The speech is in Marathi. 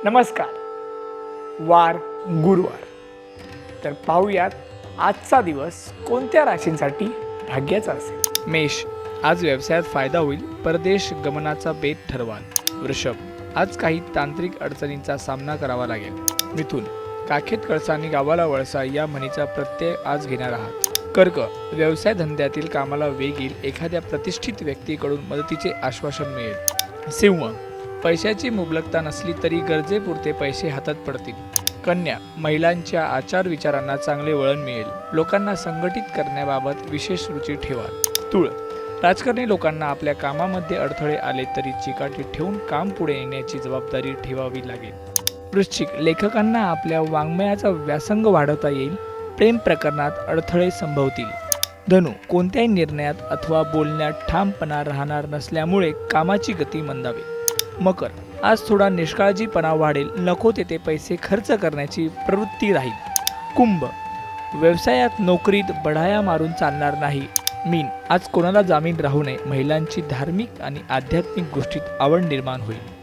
नमस्कार. वार गुरुवार. तर पाहूयात आजचा दिवस कोणत्या राशींसाठी भाग्याचा असेल. मेष, आज व्यवसायात फायदा होईल. परदेश गमनाचा बेत ठरवाल. वृषभ, आज काही तांत्रिक अडचणींचा सामना करावा लागेल. मिथुन, काखेत कळसानी गावाला वळसा या म्हणीचा प्रत्यय आज घेणार आहात. कर्क, व्यवसाय धंद्यातील कामाला वेग येईल. एखाद्या प्रतिष्ठित व्यक्तीकडून मदतीचे आश्वासन मिळेल. सिंह, पैशाची मुबलकता नसली तरी गरजेपुरते पैसे हातात पडतील. कन्या, महिलांच्या आचार विचारांना चांगले वळण मिळेल. लोकांना संघटित करण्याबाबत विशेष रुची ठेवा. तुळ, राजकारणी लोकांना आपल्या कामामध्ये अडथळे आले तरी चिकाटी ठेवून काम पुढे नेण्याची जबाबदारी ठेवावी लागेल. वृश्चिक, लेखकांना आपल्या वाङ्मयाचा व्यासंग वाढवता येईल. प्रेम प्रकरणात अडथळे संभवतील. धनु, कोणत्याही निर्णयात अथवा बोलण्यात ठामपणा राहणार नसल्यामुळे कामाची गती मंदावेल. मकर, आज थोडा निष्काळजीपणा वाढेल. नको तेथे पैसे खर्च करण्याची प्रवृत्ती राहील. कुंभ, व्यवसायात नोकरीत बढाया मारून चालणार नाही. मीन, आज कोणाला जामीन राहू नये. महिलांची धार्मिक आणि आध्यात्मिक गोष्टीत आवड निर्माण होईल.